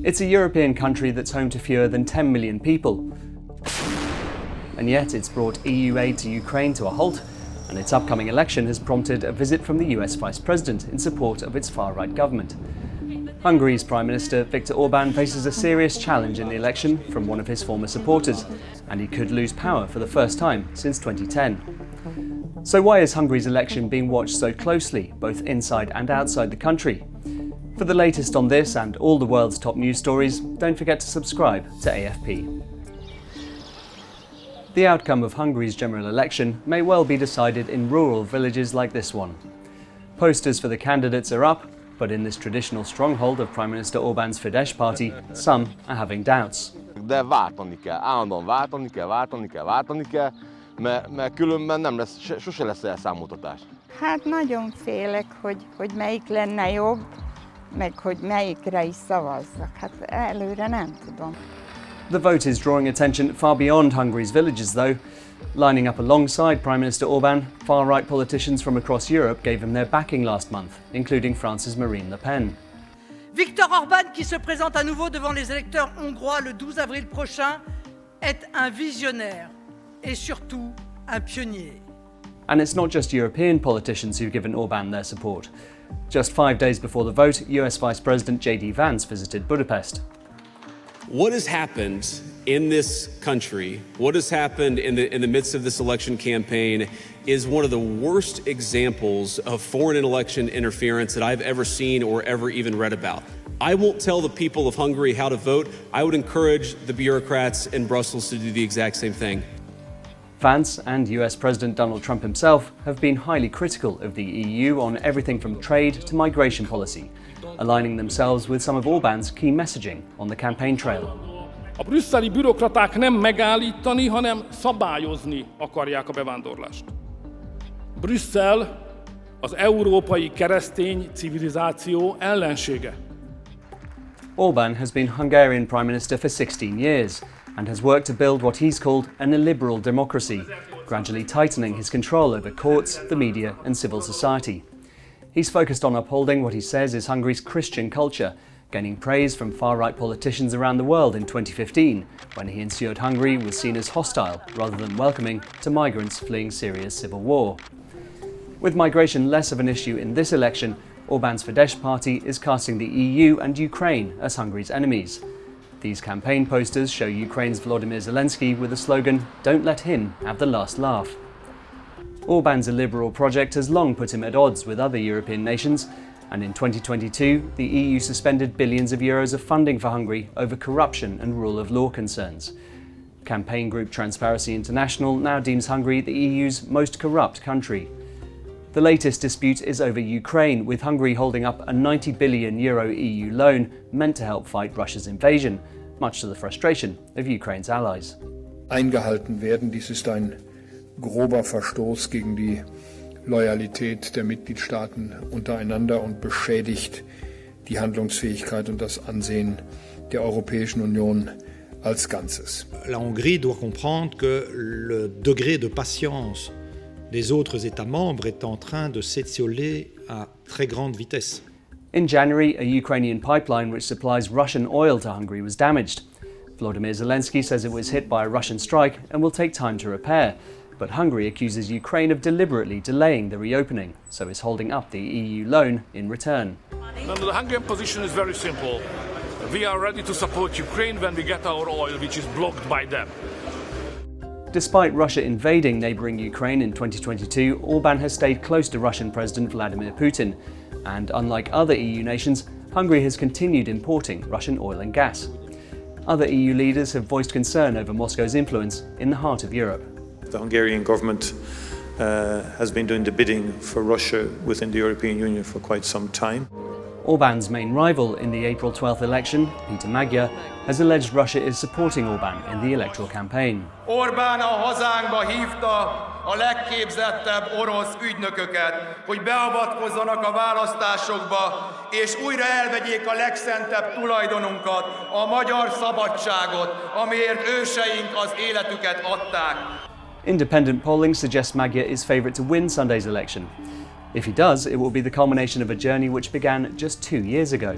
It's a European country that's home to fewer than 10 million people. And yet it's brought EU aid to Ukraine to a halt, and its upcoming election has prompted a visit from the US Vice President in support of its far-right government. Hungary's Prime Minister Viktor Orban faces a serious challenge in the election from one of his former supporters, and he could lose power for the first time since 2010. So why is Hungary's election being watched so closely, both inside and outside the country? For the latest on this and all the world's top news stories, don't forget to subscribe to AFP. The outcome of Hungary's general election may well be decided in rural villages like this one. Posters for the candidates are up, but in this traditional stronghold of Prime Minister Orban's Fidesz party, some are having doubts. De váltani kell, állandóan váltani kell, mert különben nem lesz, sose lesz elszámoltatás. Hát nagyon félek, hogy melyik lenne jobb, meg hogy melyikre is szavazzak. Hát előre nem tudom. The vote is drawing attention far beyond Hungary's villages though. Lining up alongside Prime Minister Orban, far-right politicians from across Europe gave him their backing last month, including France's Marine Le Pen. Viktor Orban, qui se présente à nouveau devant les électeurs hongrois le 12 avril prochain, est un visionnaire et surtout un pionnier. And it's not just European politicians who've given Orban their support. Just 5 days before the vote, US Vice President J.D. Vance visited Budapest. What has happened in this country, what has happened in the midst of this election campaign is one of the worst examples of foreign election interference that I've ever seen or ever even read about. I won't tell the people of Hungary how to vote. I would encourage the bureaucrats in Brussels to do the exact same thing. Vance and US President Donald Trump himself have been highly critical of the EU on everything from trade to migration policy, aligning themselves with some of Orban's key messaging on the campaign trail. A brüsszeli bürokraták nem megállítani, hanem szabályozni akarják a bevándorlást. Brüsszel az európai keresztény civilizáció ellensége. Orban has been Hungarian Prime Minister for 16 years and has worked to build what he's called an illiberal democracy, gradually tightening his control over courts, the media and civil society. He's focused on upholding what he says is Hungary's Christian culture, gaining praise from far-right politicians around the world in 2015, when he ensured Hungary was seen as hostile rather than welcoming to migrants fleeing Syria's civil war. With migration less of an issue in this election, Orban's Fidesz party is casting the EU and Ukraine as Hungary's enemies. These campaign posters show Ukraine's Vladimir Zelensky with the slogan, "Don't let him have the last laugh." Orban's illiberal project has long put him at odds with other European nations, and in 2022, the EU suspended billions of euros of funding for Hungary over corruption and rule of law concerns. Campaign group Transparency International now deems Hungary the EU's most corrupt country. The latest dispute is over Ukraine, with Hungary holding up a €90 billion EU loan meant to help fight Russia's invasion, much to the frustration of Ukraine's allies. Eingehalten werden. Dies ist ein grober Verstoß gegen die Loyalität der Mitgliedstaaten untereinander und beschädigt die Handlungsfähigkeit und das Ansehen der Europäischen Union als Ganzes. La Hongrie doit comprendre que le degré de patience des autres États membres est en train de s'étioler à très grande vitesse. In January, a Ukrainian pipeline which supplies Russian oil to Hungary was damaged. Vladimir Zelensky says it was hit by a Russian strike and will take time to repair. But Hungary accuses Ukraine of deliberately delaying the reopening, so is holding up the EU loan in return. The Hungarian position is very simple. We are ready to support Ukraine when we get our oil, which is blocked by them. Despite Russia invading neighbouring Ukraine in 2022, Orban has stayed close to Russian President Vladimir Putin. And unlike other EU nations, Hungary has continued importing Russian oil and gas. Other EU leaders have voiced concern over Moscow's influence in the heart of Europe. The Hungarian government has been doing the bidding for Russia within the European Union for quite some time. Orban's main rival in the April 12th election, Peter Magyar, has alleged Russia is supporting Orban in the electoral campaign. Orbán a hazánkba hívta a legképzettebb orosz ügynököket, hogy beavatkozzanak a választásokba, és újra elvegyék a legszentebb tulajdonunkat, a magyar szabadságot, amiért őseink az életüket adták. Independent polling suggests Magyar is favourite to win Sunday's election. If he does, it will be the culmination of a journey which began just 2 years ago.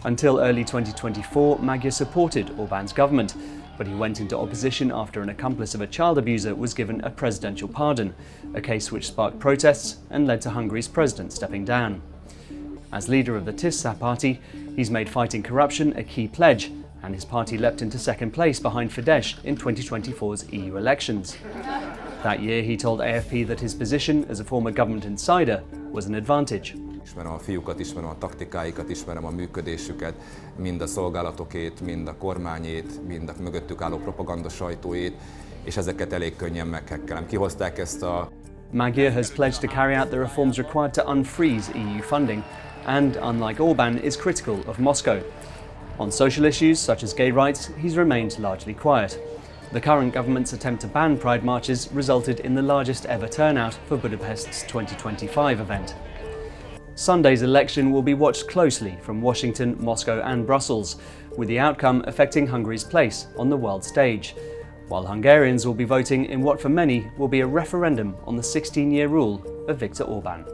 Until early 2024, Magyar supported Orban's government, but he went into opposition after an accomplice of a child abuser was given a presidential pardon, a case which sparked protests and led to Hungary's president stepping down. As leader of the Tisza party, he's made fighting corruption a key pledge, and his party leapt into second place behind Fidesz in 2024's EU elections. That year, he told AFP that his position as a former government insider was an advantage. Ismerem a fiúkat, ismerem a taktikáikat, ismerem a működésüket, mind a szolgálatokét, mind a kormányét, mind a mögöttük álló propaganda sajtóét, és ezeket elég könnyen meghekkelem. Kihozták ezt a... Magyar has pledged to carry out the reforms required to unfreeze EU funding, and, unlike Orban, is critical of Moscow. On social issues such as gay rights, he's remained largely quiet. The current government's attempt to ban pride marches resulted in the largest ever turnout for Budapest's 2025 event. Sunday's election will be watched closely from Washington, Moscow and Brussels, with the outcome affecting Hungary's place on the world stage, while Hungarians will be voting in what for many will be a referendum on the 16-year rule of Viktor Orban.